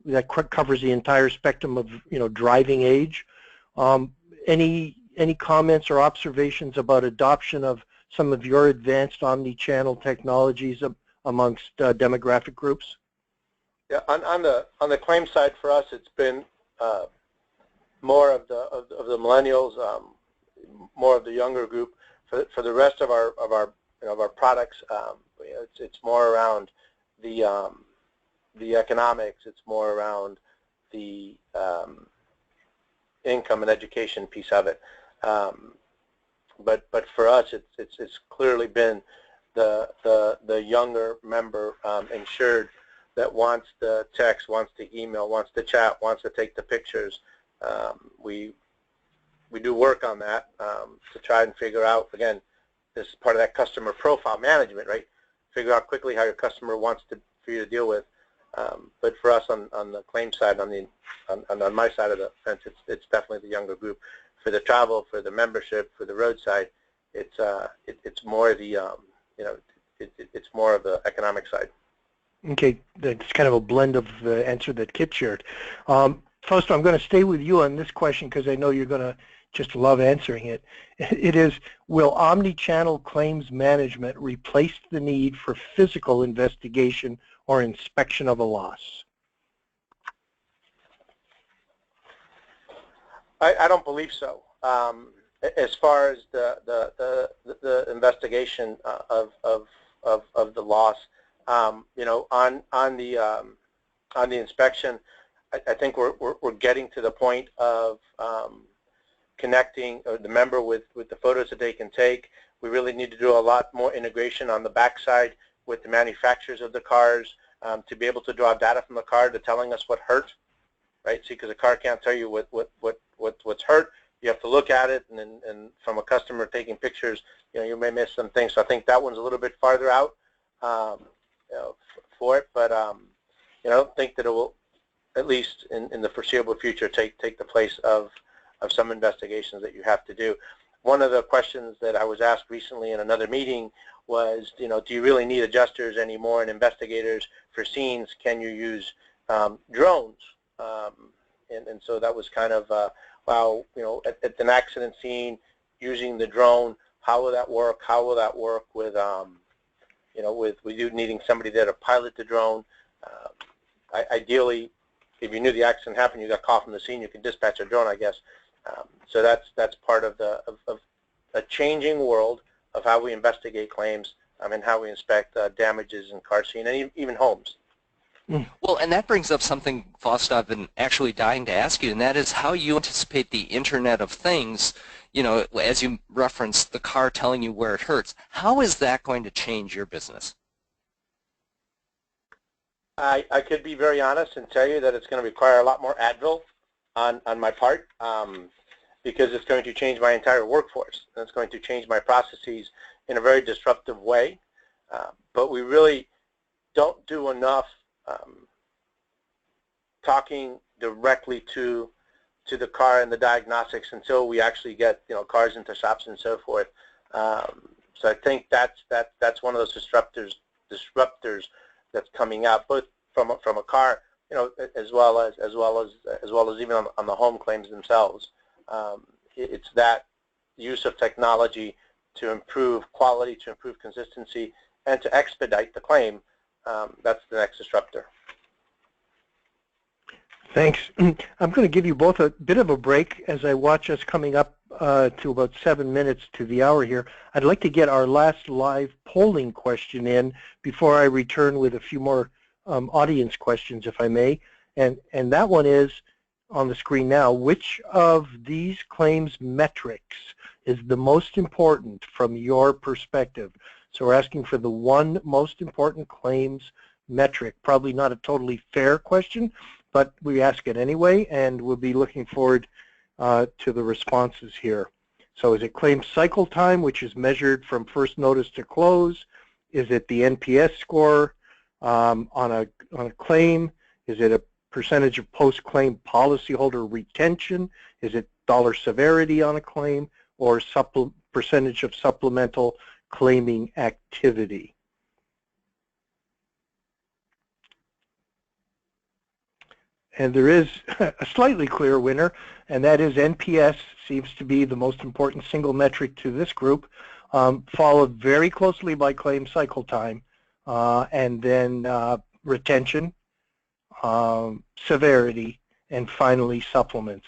that covers the entire spectrum of, you know, driving age. Any comments or observations about adoption of some of your advanced omni-channel technologies amongst demographic groups? Yeah, on the claim side for us, it's been more of the millennials, more of the younger group. For the rest of our products, it's more around the economics. It's more around the income and education piece of it. But for us, it's clearly been the younger member insured that wants the text, wants the email, wants the chat, wants to take the pictures. We do work on that to try and figure out, again, this is part of that customer profile management, right? Figure out quickly how your customer wants for you to deal with. But for us on the claim side, on my side of the fence, it's definitely the younger group. For the travel, for the membership, for the roadside, it's more the it's more of the economic side. Okay, that's kind of a blend of the answer that Kit shared. Fausto, I'm going to stay with you on this question because I know you're going to just love answering it. It is, will omni-channel claims management replace the need for physical investigation or inspection of a loss? I don't believe so. As far as the investigation of the loss, on the inspection, I think we're getting to the point of connecting the member with the photos that they can take. We really need to do a lot more integration on the backside with the manufacturers of the cars to be able to draw data from the car to telling us what hurt, right? See, because the car can't tell you what's hurt. You have to look at it, and from a customer taking pictures, you may miss some things. So I think that one's a little bit farther out for it, but I don't think that it will, at least in the foreseeable future, take the place of some investigations that you have to do. One of the questions that I was asked recently in another meeting was, do you really need adjusters anymore and investigators for scenes? Can you use drones? And so that was kind of, wow, at an accident scene, using the drone, how will that work? How will that work with, with you needing somebody there to pilot the drone? Ideally, if you knew the accident happened, you got called from the scene, you can dispatch a drone, I guess. So that's part of a changing world of how we investigate claims and how we inspect damages in car scene and even homes. Well, and that brings up something, Fausto, I've been actually dying to ask you, and that is how you anticipate the Internet of Things, as you referenced the car telling you where it hurts. How is that going to change your business? I could be very honest and tell you that it's going to require a lot more Advil on my part because it's going to change my entire workforce, and it's going to change my processes in a very disruptive way. But we really don't do enough talking directly to the car and the diagnostics until we actually get cars into shops and so forth. So I think that's one of those disruptors that's coming out, both from a car, as well as even on the home claims themselves. It's that use of technology to improve quality, to improve consistency, and to expedite the claim. That's the next disruptor. Thanks. I'm going to give you both a bit of a break as I watch us coming up to about 7 minutes to the hour here. I'd like to get our last live polling question in before I return with a few more audience questions, if I may. And that one is on the screen now. Which of these claims metrics is the most important from your perspective? So we're asking for the one most important claims metric. Probably not a totally fair question, but we ask it anyway, and we'll be looking forward to the responses here. So is it claim cycle time, which is measured from first notice to close? Is it the NPS score on a claim? Is it a percentage of post-claim policyholder retention? Is it dollar severity on a claim, or percentage of supplemental claiming activity? And there is a slightly clear winner, and that is NPS seems to be the most important single metric to this group, followed very closely by claim cycle time, and then retention, severity, and finally supplements.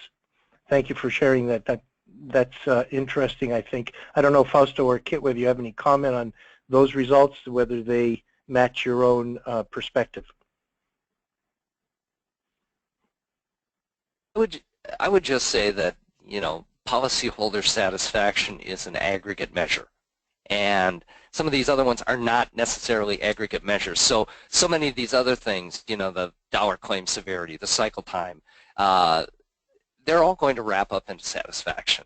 Thank you for sharing that. That's interesting, I think. I don't know, Fausto or Kit, whether you have any comment on those results, whether they match your own perspective. I would just say that, policyholder satisfaction is an aggregate measure. And some of these other ones are not necessarily aggregate measures. So many of these other things, you know, the dollar claim severity, the cycle time, they're all going to wrap up into satisfaction.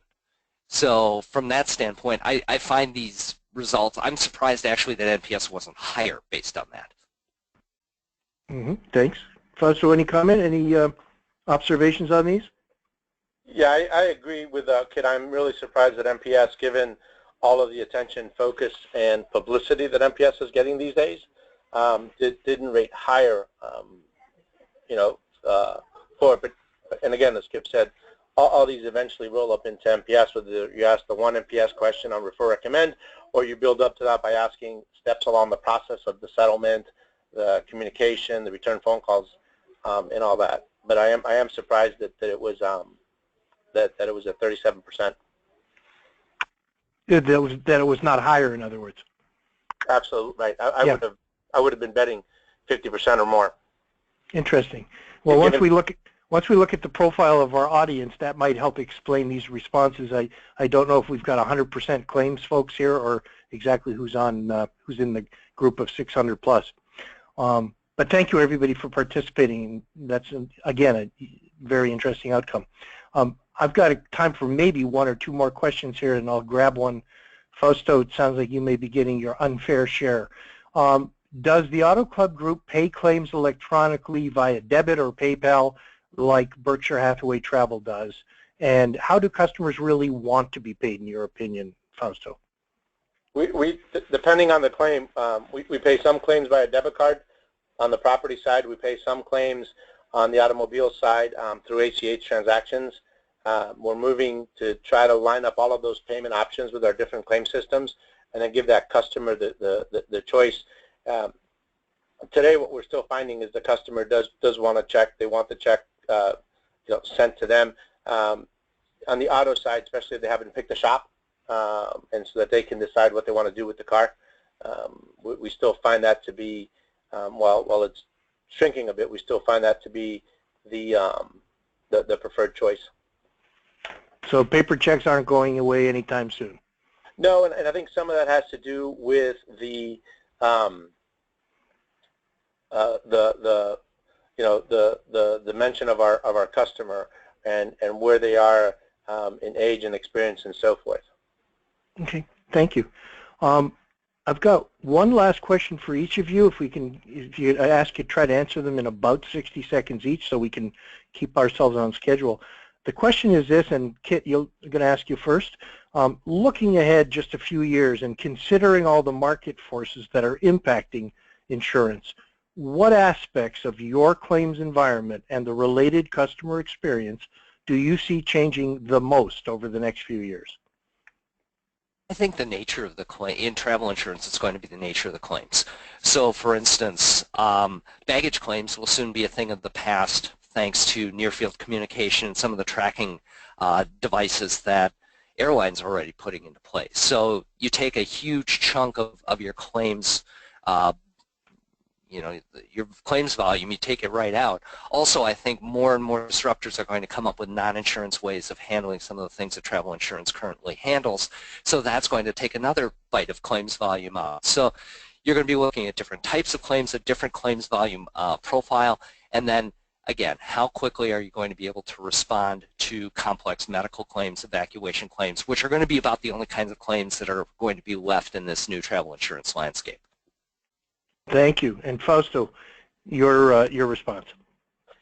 So from that standpoint, I find these results, I'm surprised actually that NPS wasn't higher based on that. Thanks. Fausto, any comment, any observations on these? Yeah, I agree with Kit. I'm really surprised at NPS, given all of the attention, focus, and publicity that NPS is getting these days. Didn't rate higher, you know, for it. But, and again, as Kip said, all these eventually roll up into NPS, whether you ask the one NPS question on refer, recommend, or you build up to that by asking steps along the process of the settlement, the communication, the return phone calls, and all that. But I am surprised that it was that it was at 37%. That it was not higher, in other words. Absolutely right. I would have been betting 50% or more. Interesting. Well, once we look at the profile of our audience, that might help explain these responses. I don't know if we've got 100% claims folks here, or exactly who's in the group of 600 plus. But thank you everybody for participating. That's again a very interesting outcome. I've got time for maybe one or two more questions here, and I'll grab one. Fausto, it sounds like you may be getting your unfair share. Does the Auto Club Group pay claims electronically via debit or PayPal like Berkshire Hathaway Travel does? And how do customers really want to be paid, in your opinion, Fausto? We depending on the claim, we pay some claims via debit card. On the property side, we pay some claims on the automobile side through ACH transactions. We're moving to try to line up all of those payment options with our different claim systems, and then give that customer the choice. Today, what we're still finding is the customer does want a check. They want the check sent to them. On the auto side, especially if they haven't picked a shop, and so that they can decide what they want to do with the car. We still find that to be, while it's shrinking a bit, we still find that to be the preferred choice. So paper checks aren't going away anytime soon. No, and I think some of that has to do with the dimension of our customer and where they are in age and experience and so forth. Okay, thank you. I've got one last question for each of you. If you ask you, try to answer them in about 60 seconds each, so we can keep ourselves on schedule. The question is this, and Kit, I'm going to ask you first. Looking ahead just a few years and considering all the market forces that are impacting insurance, what aspects of your claims environment and the related customer experience do you see changing the most over the next few years? I think the nature of the claim, in travel insurance, it's going to be the nature of the claims. So for instance, baggage claims will soon be a thing of the past thanks to near-field communication and some of the tracking devices that airlines are already putting into place. So you take a huge chunk of your claims, your claims volume, you take it right out. Also, I think more and more disruptors are going to come up with non-insurance ways of handling some of the things that travel insurance currently handles. So that's going to take another bite of claims volume out. So you're going to be looking at different types of claims, a different claims volume profile, and then again, how quickly are you going to be able to respond to complex medical claims, evacuation claims, which are going to be about the only kinds of claims that are going to be left in this new travel insurance landscape. Thank you. And Fausto, your response.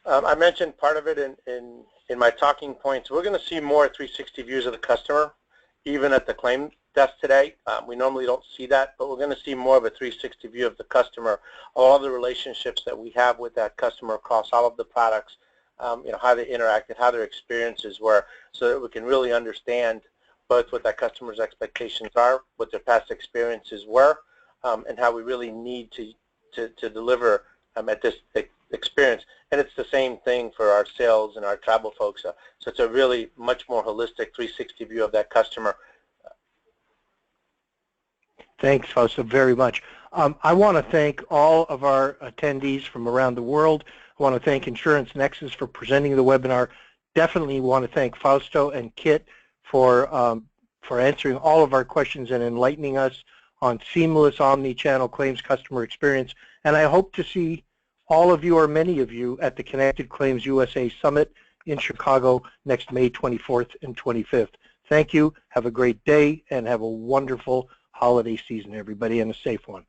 I mentioned part of it in my talking points. We're going to see more 360 views of the customer, even at the claim desk today. We normally don't see that, but we're going to see more of a 360 view of the customer, all the relationships that we have with that customer across all of the products, how they interacted, how their experiences were, so that we can really understand both what that customer's expectations are, what their past experiences were, and how we really need to deliver at this experience. And it's the same thing for our sales and our travel folks. So it's a really much more holistic 360 view of that customer. Thanks, Fausto, very much. I want to thank all of our attendees from around the world. I want to thank Insurance Nexus for presenting the webinar. Definitely want to thank Fausto and Kit for answering all of our questions and enlightening us on seamless omni-channel claims customer experience. And I hope to see all of you or many of you at the Connected Claims USA Summit in Chicago next May 24th and 25th. Thank you. Have a great day and have a wonderful holiday season, everybody, and a safe one.